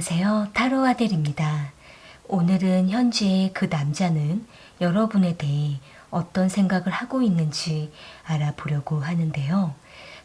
안녕하세요. 타로 아델입니다. 오늘은 현재 그 남자는 여러분에 대해 어떤 생각을 하고 있는지 알아보려고 하는데요.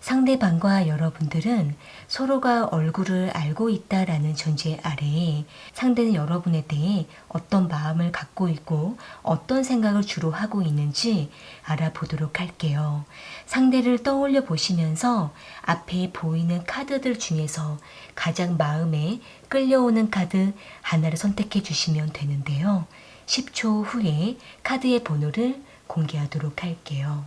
상대방과 여러분들은 서로가 얼굴을 알고 있다라는 전제 아래에 상대는 여러분에 대해 어떤 마음을 갖고 있고 어떤 생각을 주로 하고 있는지 알아보도록 할게요. 상대를 떠올려 보시면서 앞에 보이는 카드들 중에서 가장 마음에 끌려오는 카드 하나를 선택해 주시면 되는데요. 10초 후에 카드의 번호를 공개하도록 할게요.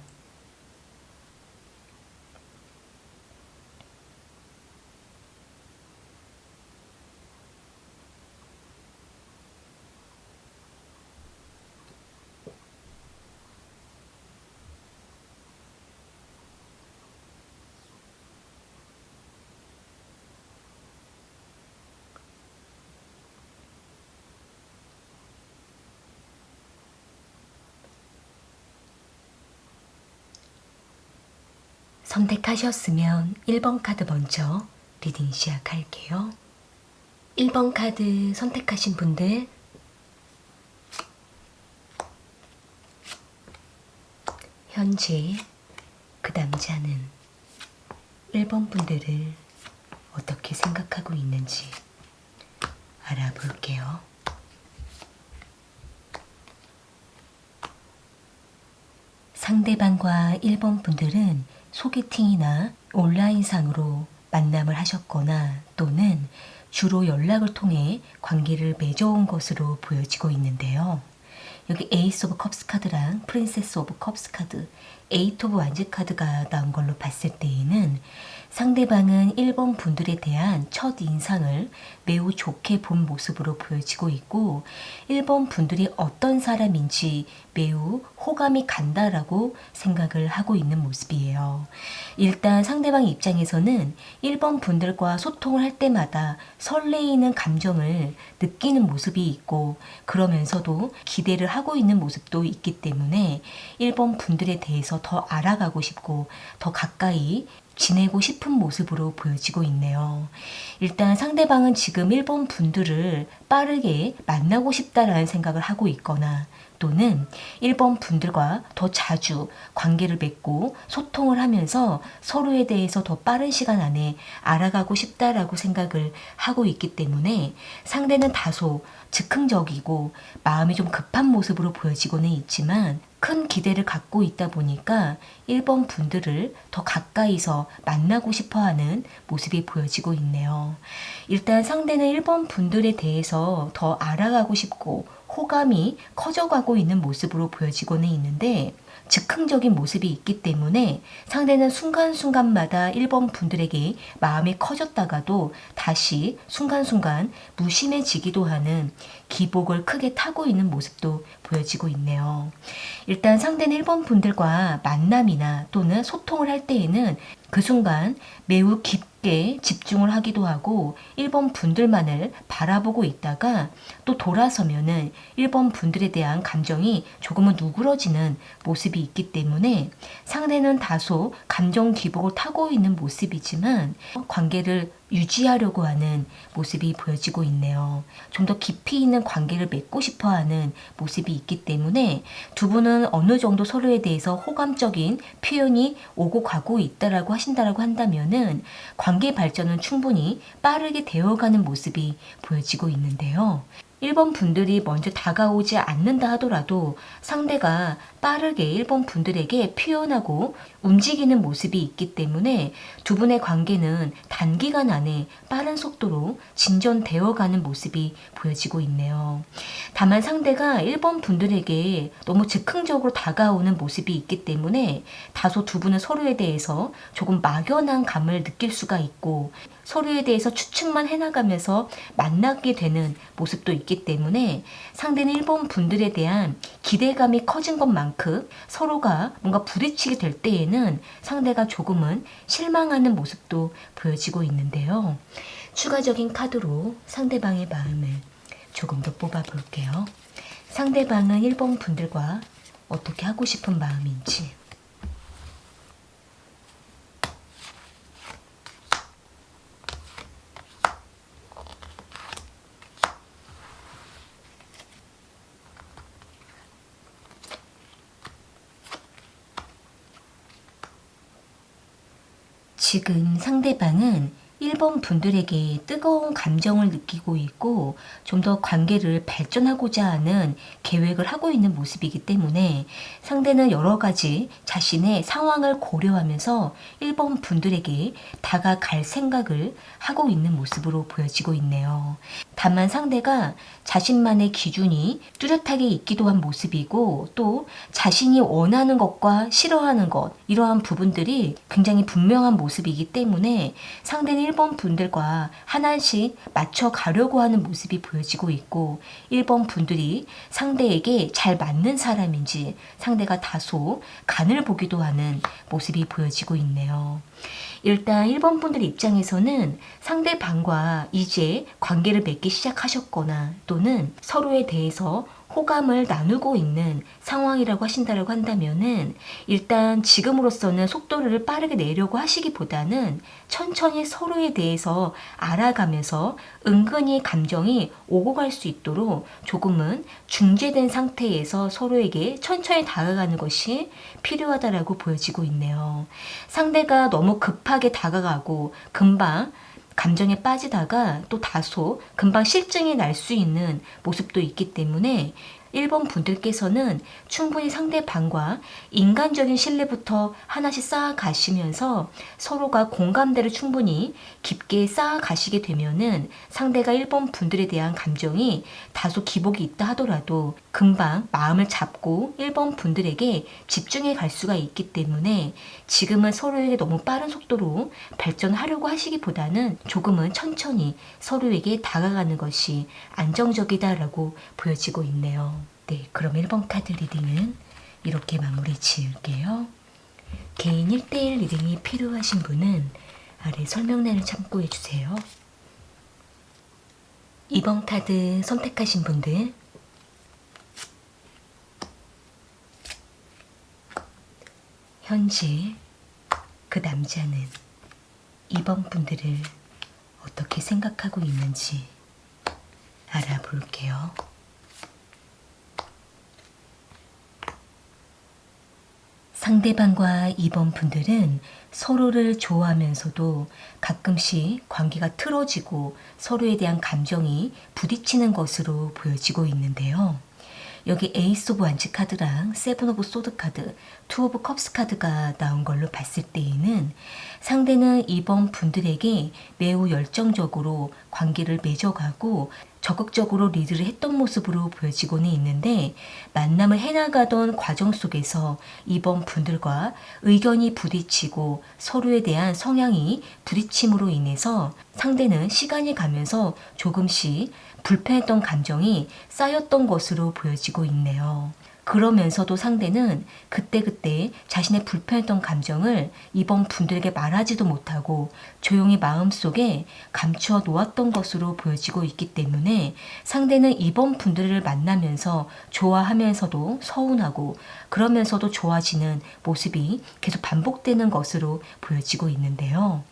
선택하셨으면 1번 카드 먼저 리딩 시작할게요. 1번 카드 선택하신 분들 현재 그 남자는 1번 분들을 어떻게 생각하고 있는지 알아볼게요. 상대방과 1번 분들은 소개팅이나 온라인상으로 만남을 하셨거나 또는 주로 연락을 통해 관계를 맺어온 것으로 보여지고 있는데요. 여기 에이스 오브 컵스 카드랑 프린세스 오브 컵스 카드, 에이트 오브 완즈 카드가 나온 걸로 봤을 때에는 상대방은 1번 분들에 대한 첫 인상을 매우 좋게 본 모습으로 보여지고 있고 1번 분들이 어떤 사람인지 매우 호감이 간다라고 생각을 하고 있는 모습이에요. 일단 상대방 입장에서는 1번 분들과 소통을 할 때마다 설레이는 감정을 느끼는 모습이 있고 그러면서도 기대를 하고 있는 모습도 있기 때문에 1번 분들에 대해서 더 알아가고 싶고 더 가까이 지내고 싶은 모습으로 보여지고 있네요. 일단 상대방은 지금 1번 분들을 빠르게 만나고 싶다라는 생각을 하고 있거나 또는 1번 분들과 더 자주 관계를 맺고 소통을 하면서 서로에 대해서 더 빠른 시간 안에 알아가고 싶다라고 생각을 하고 있기 때문에 상대는 다소 즉흥적이고 마음이 좀 급한 모습으로 보여지고는 있지만 큰 기대를 갖고 있다 보니까 1번 분들을 더 가까이서 만나고 싶어하는 모습이 보여지고 있네요. 일단 상대는 1번 분들에 대해서 더 알아가고 싶고 호감이 커져가고 있는 모습으로 보여지고는 있는데 즉흥적인 모습이 있기 때문에 상대는 순간순간마다 1번 분들에게 마음이 커졌다가도 다시 순간순간 무심해지기도 하는 기복을 크게 타고 있는 모습도 보여지고 있네요. 일단 상대는 1번 분들과 만남이나 또는 소통을 할 때에는 그 순간 매우 깊게 집중을 하기도 하고 1번 분들만을 바라보고 있다가 또 돌아서면은 1번 분들에 대한 감정이 조금은 누그러지는 모습이 있기 때문에 상대는 다소 감정 기복을 타고 있는 모습이지만 관계를 유지하려고 하는 모습이 보여지고 있네요. 좀 더 깊이 있는 관계를 맺고 싶어 하는 모습이 있기 때문에 두 분은 어느 정도 서로에 대해서 호감적인 표현이 오고 가고 있다라고 하신다라고 한다면은 관계 발전은 충분히 빠르게 되어가는 모습이 보여지고 있는데요. 1번 분들이 먼저 다가오지 않는다 하더라도 상대가 빠르게 1번 분들에게 표현하고 움직이는 모습이 있기 때문에 두 분의 관계는 단기간 안에 빠른 속도로 진전되어 가는 모습이 보여지고 있네요. 다만 상대가 1번 분들에게 너무 즉흥적으로 다가오는 모습이 있기 때문에 다소 두 분은 서로에 대해서 조금 막연한 감을 느낄 수가 있고 서로에 대해서 추측만 해나가면서 만나게 되는 모습도 있기 때문에 상대는 1번 분들에 대한 기대감이 커진 것만큼 서로가 뭔가 부딪히게 될 때에는 상대가 조금은 실망하는 모습도 보여지고 있는데요. 추가적인 카드로 상대방의 마음을 조금 더 뽑아 볼게요. 상대방은 1번 분들과 어떻게 하고 싶은 마음인지 지금 상대방은 1번 분들에게 뜨거운 감정을 느끼고 있고 좀 더 관계를 발전하고자 하는 계획을 하고 있는 모습이기 때문에 상대는 여러 가지 자신의 상황을 고려하면서 1번 분들에게 다가갈 생각을 하고 있는 모습으로 보여지고 있네요. 다만 상대가 자신만의 기준이 뚜렷하게 있기도 한 모습이고 또 자신이 원하는 것과 싫어하는 것 이러한 부분들이 굉장히 분명한 모습이기 때문에 상대는 1번 분들과 하나씩 맞춰 가려고 하는 모습이 보여지고 있고 1번 분들이 상대에게 잘 맞는 사람인지 상대가 다소 간을 보기도 하는 모습이 보여지고 있네요. 일단 1번 분들 입장에서는 상대방과 이제 관계를 맺기 시작하셨거나 또는 서로에 대해서 호감을 나누고 있는 상황이라고 하신다고 한다면은 일단 지금으로서는 속도를 빠르게 내려고 하시기보다는 천천히 서로에 대해서 알아가면서 은근히 감정이 오고 갈 수 있도록 조금은 중재된 상태에서 서로에게 천천히 다가가는 것이 필요하다라고 보여지고 있네요. 상대가 너무 급하게 다가가고 금방 감정에 빠지다가 또 다소 금방 실증이 날 수 있는 모습도 있기 때문에 1번 분들께서는 충분히 상대방과 인간적인 신뢰부터 하나씩 쌓아가시면서 서로가 공감대를 충분히 깊게 쌓아가시게 되면은 상대가 1번 분들에 대한 감정이 다소 기복이 있다 하더라도 금방 마음을 잡고 1번 분들에게 집중해 갈 수가 있기 때문에 지금은 서로에게 너무 빠른 속도로 발전하려고 하시기보다는 조금은 천천히 서로에게 다가가는 것이 안정적이다라고 보여지고 있네요. 네, 그럼 1번 카드 리딩은 이렇게 마무리 지을게요. 개인 1대1 리딩이 필요하신 분은 아래 설명란을 참고해 주세요. 2번 카드 선택하신 분들 현재 그 남자는 2번 분들을 어떻게 생각하고 있는지 알아볼게요. 상대방과 2번 분들은 서로를 좋아하면서도 가끔씩 관계가 틀어지고 서로에 대한 감정이 부딪히는 것으로 보여지고 있는데요. 여기 에이스 오브 완치 카드랑 세븐 오브 소드 카드, 투 오브 컵스 카드가 나온 걸로 봤을 때에는 상대는 2번 분들에게 매우 열정적으로 관계를 맺어가고 적극적으로 리드를 했던 모습으로 보여지고는 있는데 만남을 해나가던 과정 속에서 2번 분들과 의견이 부딪히고 서로에 대한 성향이 부딪힘으로 인해서 상대는 시간이 가면서 조금씩 불편했던 감정이 쌓였던 것으로 보여지고 있네요. 그러면서도 상대는 그때그때 자신의 불편했던 감정을 2번 분들에게 말하지도 못하고 조용히 마음속에 감추어 놓았던 것으로 보여지고 있기 때문에 상대는 2번 분들을 만나면서 좋아하면서도 서운하고 그러면서도 좋아지는 모습이 계속 반복되는 것으로 보여지고 있는데요.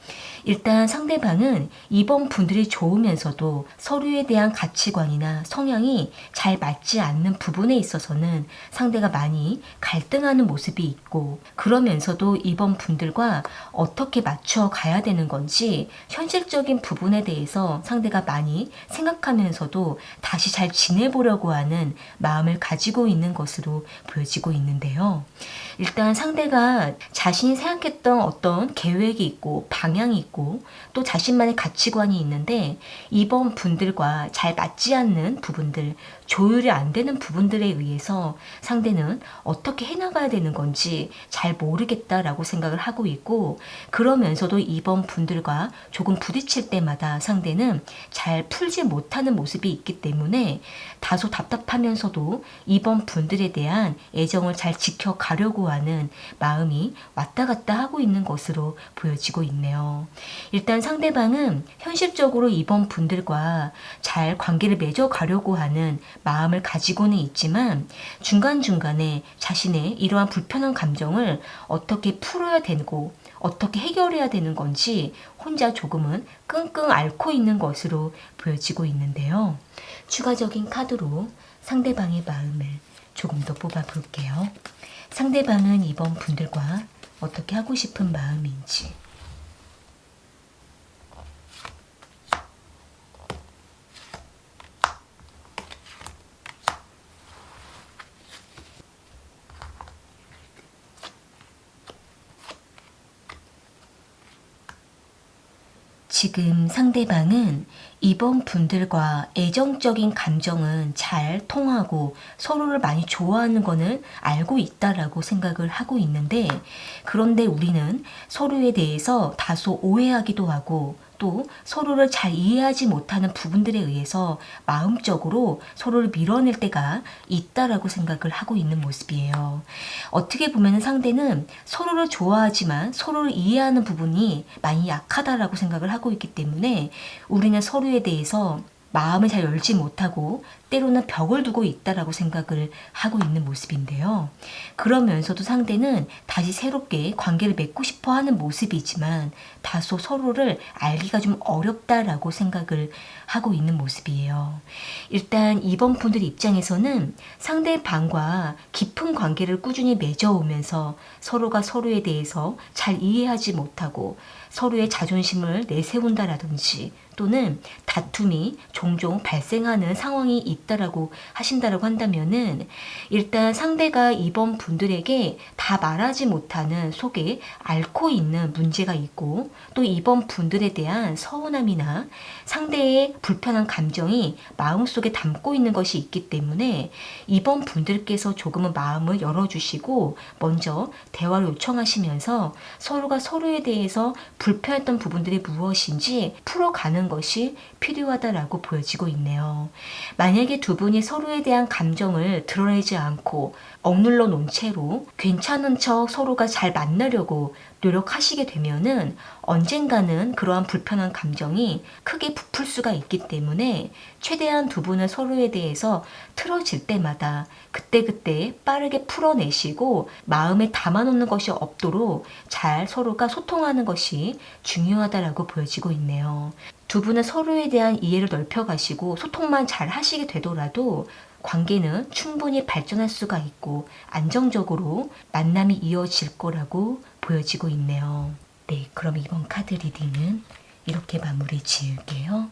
일단 상대방은 2번 분들이 좋으면서도 서로에 대한 가치관이나 성향이 잘 맞지 않는 부분에 있어서는 상대가 많이 갈등하는 모습이 있고 그러면서도 2번 분들과 어떻게 맞춰 가야 되는 건지 현실적인 부분에 대해서 상대가 많이 생각하면서도 다시 잘 지내보려고 하는 마음을 가지고 있는 것으로 보여지고 있는데요. 일단 상대가 자신이 생각했던 어떤 계획이 있고 방향이 있고 또 자신만의 가치관이 있는데 2번 분들과 잘 맞지 않는 부분들, 조율이 안 되는 부분들에 의해서 상대는 어떻게 해나가야 되는 건지 잘 모르겠다라고 생각을 하고 있고 그러면서도 2번 분들과 조금 부딪힐 때마다 상대는 잘 풀지 못하는 모습이 있기 때문에 다소 답답하면서도 2번 분들에 대한 애정을 잘 지켜가려고 하는 마음이 왔다 갔다 하고 있는 것으로 보여지고 있네요. 일단 상대방은 현실적으로 2번 분들과 잘 관계를 맺어가려고 하는 마음을 가지고는 있지만 중간중간에 자신의 이러한 불편한 감정을 어떻게 풀어야 되고 어떻게 해결해야 되는 건지 혼자 조금은 끙끙 앓고 있는 것으로 보여지고 있는데요. 추가적인 카드로 상대방의 마음을 조금 더 뽑아 볼게요. 상대방은 2번 분들과 어떻게 하고 싶은 마음인지 지금 상대방은 이번 분들과 애정적인 감정은 잘 통하고 서로를 많이 좋아하는 거는 알고 있다라고 생각을 하고 있는데, 그런데 우리는 서로에 대해서 다소 오해하기도 하고 또 서로를 잘 이해하지 못하는 부분들에 의해서 마음적으로 서로를 밀어낼 때가 있다라고 생각을 하고 있는 모습이에요. 어떻게 보면 상대는 서로를 좋아하지만 서로를 이해하는 부분이 많이 약하다라고 생각을 하고 있기 때문에 우리는 서로에 대해서 마음을 잘 열지 못하고 때로는 벽을 두고 있다라고 생각을 하고 있는 모습인데요. 그러면서도 상대는 다시 새롭게 관계를 맺고 싶어 하는 모습이지만 다소 서로를 알기가 좀 어렵다라고 생각을 하고 있는 모습이에요. 일단 이번 분들 입장에서는 상대방과 깊은 관계를 꾸준히 맺어오면서 서로가 서로에 대해서 잘 이해하지 못하고 서로의 자존심을 내세운다라든지 또는 다툼이 종종 발생하는 상황이 있다라고 하신다라고 한다면은, 일단 상대가 이번 분들에게 다 말하지 못하는 속에 앓고 있는 문제가 있고 또 이번 분들에 대한 서운함이나 상대의 불편한 감정이 마음속에 담고 있는 것이 있기 때문에 이번 분들께서 조금은 마음을 열어주시고 먼저 대화를 요청하시면서 서로가 서로에 대해서 불편했던 부분들이 무엇인지 풀어가는 것이 필요하다라고 보여지고 있네요. 만약에 두 분이 서로에 대한 감정을 드러내지 않고 억눌러 놓은 채로 괜찮은 척 서로가 잘 만나려고 노력하시게 되면은 언젠가는 그러한 불편한 감정이 크게 부풀 수가 있기 때문에 최대한 두 분은 서로에 대해서 틀어질 때마다 그때그때 빠르게 풀어내시고 마음에 담아놓는 것이 없도록 잘 서로가 소통하는 것이 중요하다라고 보여지고 있네요. 두 분은 서로에 대한 이해를 넓혀가시고 소통만 잘 하시게 되더라도 관계는 충분히 발전할 수가 있고 안정적으로 만남이 이어질 거라고 보여지고 있네요. 네, 그럼 이번 카드 리딩은 이렇게 마무리 지을게요.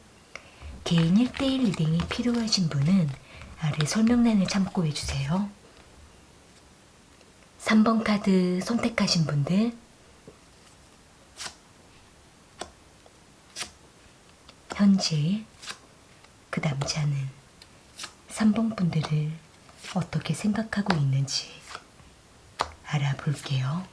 개인 1대1 리딩이 필요하신 분은 아래 설명란을 참고해주세요. 3번 카드 선택하신 분들, 현재 그 남자는 3번 분들을 어떻게 생각하고 있는지 알아볼게요.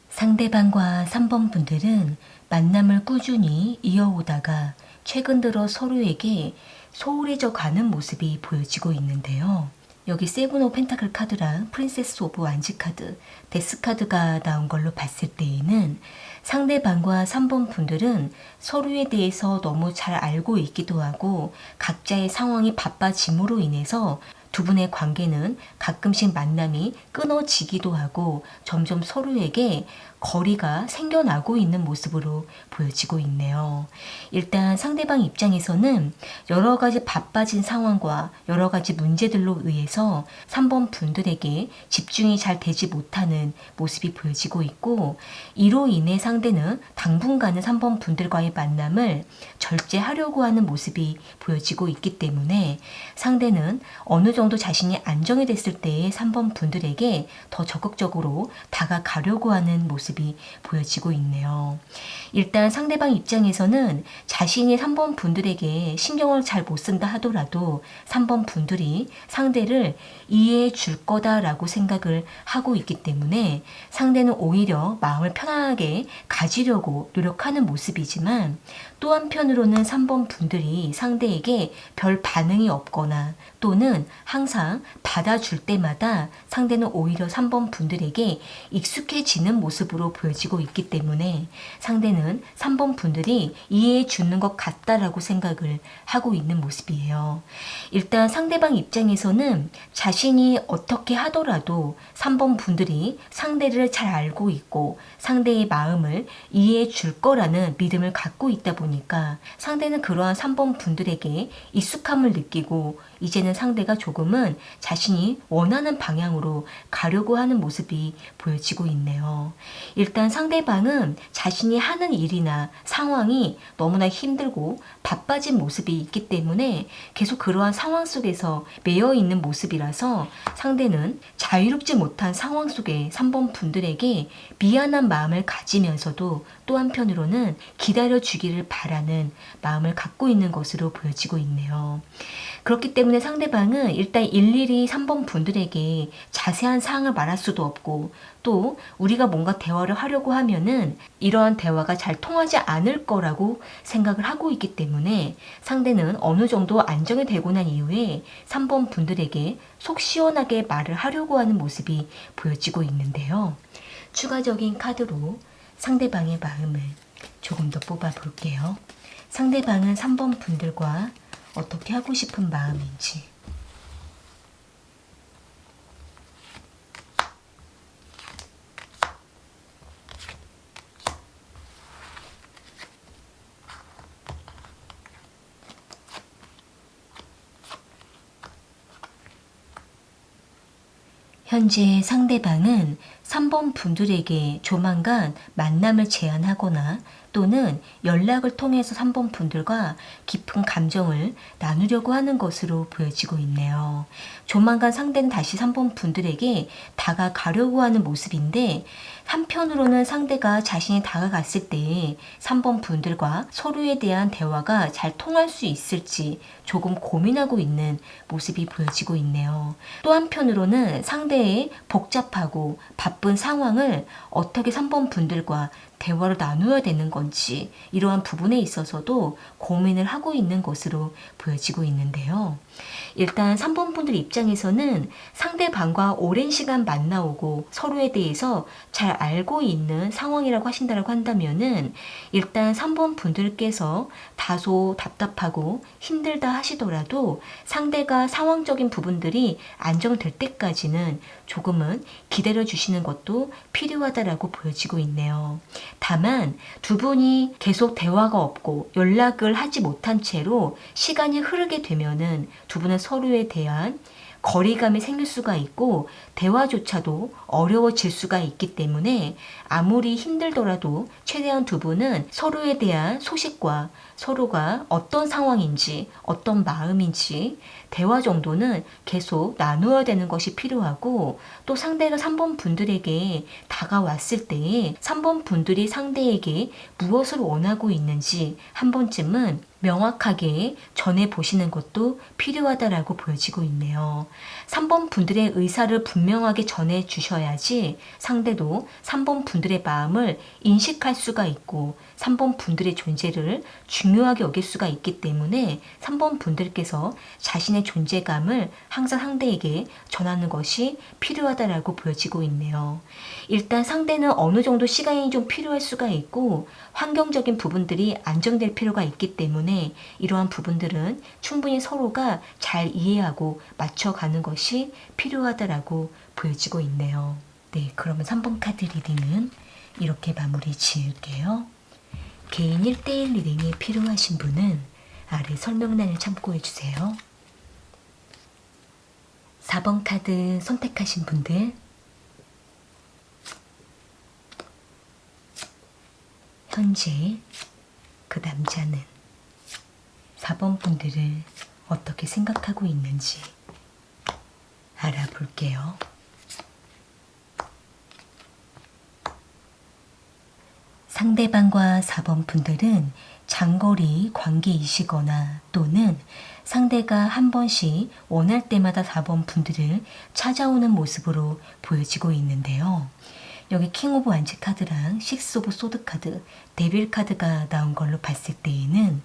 상대방과 3번 분들은 만남을 꾸준히 이어오다가 최근 들어 서로에게 소홀해져 가는 모습이 보여지고 있는데요. 여기 세븐 오브 펜타클 카드랑 프린세스 오브 완지 카드, 데스 카드가 나온 걸로 봤을 때에는 상대방과 3번 분들은 서로에 대해서 너무 잘 알고 있기도 하고 각자의 상황이 바빠짐으로 인해서 두 분의 관계는 가끔씩 만남이 끊어지기도 하고 점점 서로에게 거리가 생겨나고 있는 모습으로 보여지고 있네요. 일단 상대방 입장에서는 여러 가지 바빠진 상황과 여러 가지 문제들로 의해서 3번 분들에게 집중이 잘 되지 못하는 모습이 보여지고 있고, 이로 인해 상대는 당분간은 3번 분들과의 만남을 절제하려고 하는 모습이 보여지고 있기 때문에 상대는 어느 정도 자신이 안정이 됐을 때에 3번 분들에게 더 적극적으로 다가가려고 하는 모습이 보여지고 있네요. 일단 상대방 입장에서는 자신이 3번 분들에게 신경을 잘 못 쓴다 하더라도 3번 분들이 상대를 이해해 줄 거다라고 생각을 하고 있기 때문에 상대는 오히려 마음을 편안하게 가지려고 노력하는 모습이지만, 또 한편으로는 3번 분들이 상대에게 별 반응이 없거나 또는 항상 받아줄 때마다 상대는 오히려 3번 분들에게 익숙해지는 모습으로 보여지고 있기 때문에 상대는 3번 분들이 이해해 주는 것 같다라고 생각을 하고 있는 모습이에요. 일단 상대방 입장에서는 자신이 어떻게 하더라도 3번 분들이 상대를 잘 알고 있고 상대의 마음을 이해해 줄 거라는 믿음을 갖고 있다 보니까 상대는 그러한 3번 분들에게 익숙함을 느끼고 이제는 상대가 조금은 자신이 원하는 방향으로 가려고 하는 모습이 보여지고 있네요. 일단 상대방은 자신이 하는 일이나 상황이 너무나 힘들고 바빠진 모습이 있기 때문에 계속 그러한 상황 속에서 매여 있는 모습이라서 상대는 자유롭지 못한 상황 속에 3번 분들에게 미안한 마음을 가지면서도 또 한편으로는 기다려주기를 바라는 마음을 갖고 있는 것으로 보여지고 있네요. 그렇기 때문에 상대방은 일단 일일이 3번 분들에게 자세한 사항을 말할 수도 없고 또 우리가 뭔가 대화를 하려고 하면은 이러한 대화가 잘 통하지 않을 거라고 생각을 하고 있기 때문에 상대는 어느 정도 안정이 되고 난 이후에 3번 분들에게 속 시원하게 말을 하려고 하는 모습이 보여지고 있는데요. 추가적인 카드로 상대방의 마음을 조금 더 뽑아 볼게요. 상대방은 3번 분들과 어떻게 하고 싶은 마음인지. 현재 상대방은 3번 분들에게 조만간 만남을 제안하거나 또는 연락을 통해서 3번 분들과 깊은 감정을 나누려고 하는 것으로 보여지고 있네요. 조만간 상대는 다시 3번 분들에게 다가가려고 하는 모습인데 한편으로는 상대가 자신이 다가갔을 때 3번 분들과 서로에 대한 대화가 잘 통할 수 있을지 조금 고민하고 있는 모습이 보여지고 있네요. 또 한편으로는 상대의 복잡하고 바쁜 상황을 어떻게 3번 분들과 대화를 나누어야 되는 건지 이러한 부분에 있어서도 고민을 하고 있는 것으로 보여지고 있는데요. 일단 3번 분들 입장에서는 상대방과 오랜 시간 만나오고 서로에 대해서 잘 알고 있는 상황이라고 하신다고 한다면은 일단 3번 분들께서 다소 답답하고 힘들다 하시더라도 상대가 상황적인 부분들이 안정될 때까지는 조금은 기다려 주시는 것도 필요하다라고 보여지고 있네요. 다만 두 분이 계속 대화가 없고 연락을 하지 못한 채로 시간이 흐르게 되면은 두 분은 서로에 대한 거리감이 생길 수가 있고 대화조차도 어려워질 수가 있기 때문에 아무리 힘들더라도 최대한 두 분은 서로에 대한 소식과 서로가 어떤 상황인지 어떤 마음인지 대화 정도는 계속 나누어야 되는 것이 필요하고 또 상대가 3번 분들에게 다가왔을 때 3번 분들이 상대에게 무엇을 원하고 있는지 한 번쯤은 명확하게 전해보시는 것도 필요하다라고 보여지고 있네요. 3번 분들의 의사를 분명하게 전해주셔야지 상대도 3번 분들의 마음을 인식할 수가 있고 3번 분들의 존재를 중요하게 여길 수가 있기 때문에 3번 분들께서 자신의 존재감을 항상 상대에게 전하는 것이 필요하다라고 보여지고 있네요. 일단 상대는 어느 정도 시간이 좀 필요할 수가 있고 환경적인 부분들이 안정될 필요가 있기 때문에 이러한 부분들은 충분히 서로가 잘 이해하고 맞춰가는 것이 필요하다라고 보여지고 있네요. 네, 그러면 3번 카드 리딩은 이렇게 마무리 지을게요. 개인 1대1 리딩이 필요하신 분은 아래 설명란을 참고해주세요. 4번 카드 선택하신 분들 현재 그 남자는 4번 분들을 어떻게 생각하고 있는지 알아볼게요. 상대방과 4번 분들은 장거리 관계이시거나 또는 상대가 한 번씩 원할 때마다 4번 분들을 찾아오는 모습으로 보여지고 있는데요. 여기 킹 오브 완즈 카드랑 식스 오브 소드 카드, 데빌 카드가 나온 걸로 봤을 때에는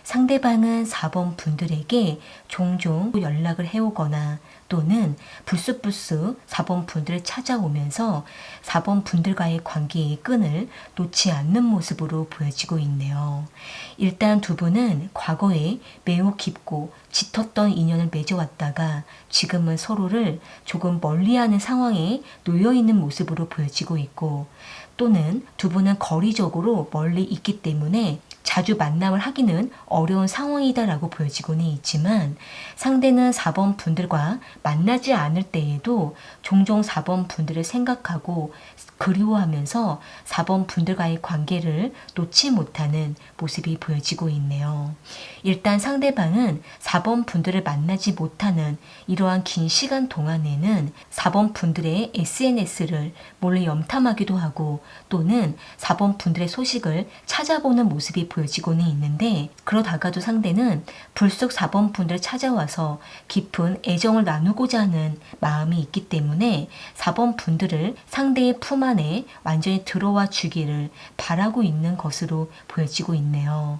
상대방은 4번 분들에게 종종 연락을 해오거나 또는 불쑥불쑥 4번 분들을 찾아오면서 4번 분들과의 관계의 끈을 놓지 않는 모습으로 보여지고 있네요. 일단 두 분은 과거에 매우 깊고 짙었던 인연을 맺어왔다가 지금은 서로를 조금 멀리하는 상황에 놓여있는 모습으로 보여지고 있고 또는 두 분은 거리적으로 멀리 있기 때문에 자주 만남을 하기는 어려운 상황이다라고 보여지고는 있지만 상대는 4번 분들과 만나지 않을 때에도 종종 4번 분들을 생각하고 그리워하면서 4번 분들과의 관계를 놓지 못하는 모습이 보여지고 있네요. 일단 상대방은 4번 분들을 만나지 못하는 이러한 긴 시간 동안에는 4번 분들의 SNS를 몰래 염탐하기도 하고 또는 4번 분들의 소식을 찾아보는 모습이 보여지고는 있는데 그러다가도 상대는 불쑥 4번 분들 찾아와서 깊은 애정을 나누고자 하는 마음이 있기 때문에 4번 분들을 상대의 품 안에 완전히 들어와 주기를 바라고 있는 것으로 보여지고 있네요.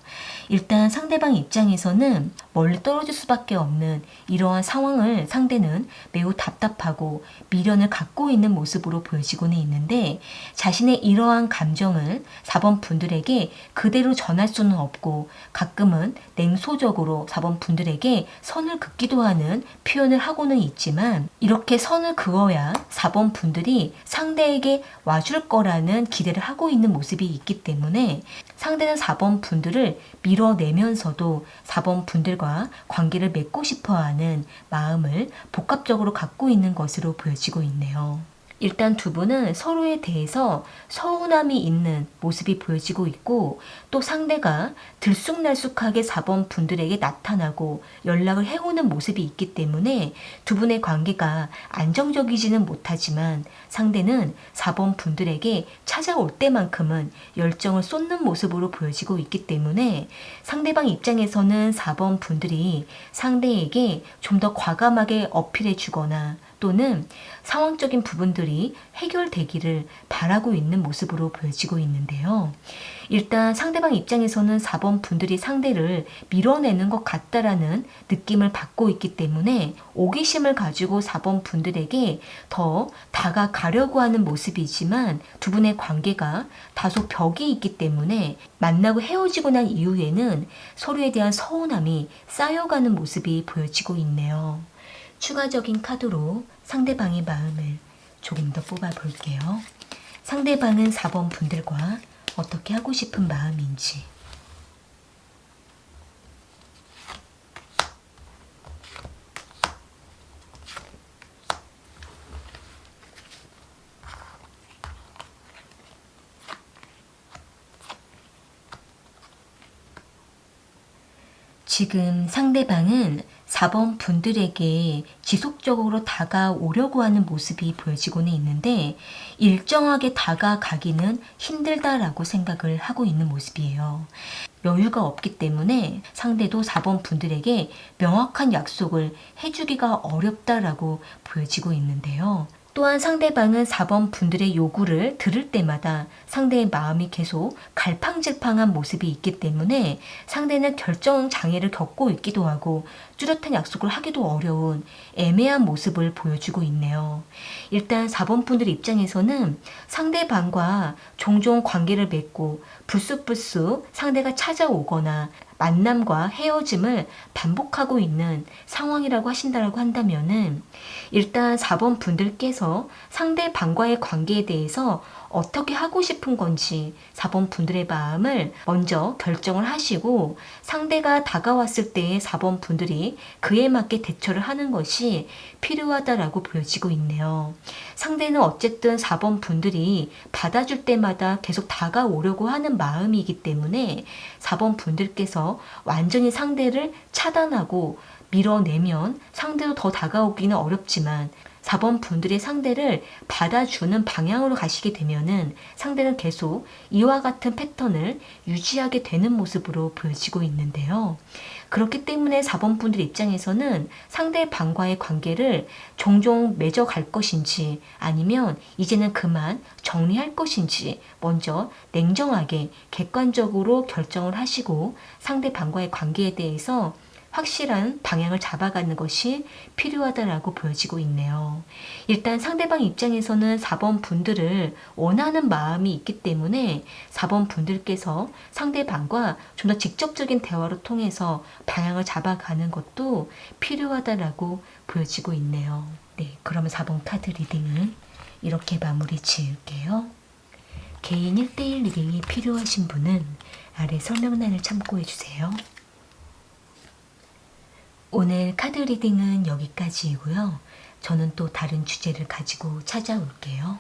일단 상대방 입장에서는 멀리 떨어질 수밖에 없는 이러한 상황을 상대는 매우 답답하고 미련을 갖고 있는 모습으로 보여지고는 있는데 자신의 이러한 감정을 4번 분들에게 그대로 전할 수는 없고 가끔은 냉소적으로 4번 분들에게 선을 긋기도 하는 표현을 하고는 있지만 이렇게 선을 그어야 4번 분들이 상대에게 와줄 거라는 기대를 하고 있는 모습이 있기 때문에 상대는 4번 분들을 밀어내면서도 4번 분들과 관계를 맺고 싶어하는 마음을 복합적으로 갖고 있는 것으로 보여지고 있네요. 일단 두 분은 서로에 대해서 서운함이 있는 모습이 보여지고 있고 또 상대가 들쑥날쑥하게 4번 분들에게 나타나고 연락을 해오는 모습이 있기 때문에 두 분의 관계가 안정적이지는 못하지만 상대는 4번 분들에게 찾아올 때만큼은 열정을 쏟는 모습으로 보여지고 있기 때문에 상대방 입장에서는 4번 분들이 상대에게 좀 더 과감하게 어필해 주거나 또는 상황적인 부분들이 해결되기를 바라고 있는 모습으로 보여지고 있는데요. 일단 상대방 입장에서는 4번 분들이 상대를 밀어내는 것 같다라는 느낌을 받고 있기 때문에 오기심을 가지고 4번 분들에게 더 다가가려고 하는 모습이지만 두 분의 관계가 다소 벽이 있기 때문에 만나고 헤어지고 난 이후에는 서로에 대한 서운함이 쌓여가는 모습이 보여지고 있네요. 추가적인 카드로 상대방의 마음을 조금 더 뽑아 볼게요. 상대방은 4번 분들과 어떻게 하고 싶은 마음인지. 지금 상대방은 4번 분들에게 지속적으로 다가오려고 하는 모습이 보여지고는 있는데 일정하게 다가가기는 힘들다라고 생각을 하고 있는 모습이에요. 여유가 없기 때문에 상대도 4번 분들에게 명확한 약속을 해주기가 어렵다라고 보여지고 있는데요. 또한 상대방은 4번 분들의 요구를 들을 때마다 상대의 마음이 계속 갈팡질팡한 모습이 있기 때문에 상대는 결정 장애를 겪고 있기도 하고 뚜렷한 약속을 하기도 어려운 애매한 모습을 보여주고 있네요. 일단 4번 분들 입장에서는 상대방과 종종 관계를 맺고 불쑥불쑥 상대가 찾아오거나 만남과 헤어짐을 반복하고 있는 상황이라고 하신다고 한다면은 일단 4번 분들께서 상대방과의 관계에 대해서 어떻게 하고 싶은 건지 4번 분들의 마음을 먼저 결정을 하시고 상대가 다가왔을 때 4번 분들이 그에 맞게 대처를 하는 것이 필요하다라고 보여지고 있네요. 상대는 어쨌든 4번 분들이 받아줄 때마다 계속 다가오려고 하는 마음이기 때문에 4번 분들께서 완전히 상대를 차단하고 밀어내면 상대도 더 다가오기는 어렵지만 4번 분들의 상대를 받아주는 방향으로 가시게 되면은 상대는 계속 이와 같은 패턴을 유지하게 되는 모습으로 보여지고 있는데요. 그렇기 때문에 4번 분들 입장에서는 상대방과의 관계를 종종 맺어갈 것인지 아니면 이제는 그만 정리할 것인지 먼저 냉정하게 객관적으로 결정을 하시고 상대방과의 관계에 대해서 확실한 방향을 잡아가는 것이 필요하다라고 보여지고 있네요. 일단 상대방 입장에서는 4번 분들을 원하는 마음이 있기 때문에 4번 분들께서 상대방과 좀 더 직접적인 대화를 통해서 방향을 잡아가는 것도 필요하다라고 보여지고 있네요. 네, 그러면 4번 카드 리딩은 이렇게 마무리 지을게요. 개인 1대1 리딩이 필요하신 분은 아래 설명란을 참고해 주세요. 오늘 카드 리딩은 여기까지이고요. 저는 또 다른 주제를 가지고 찾아올게요.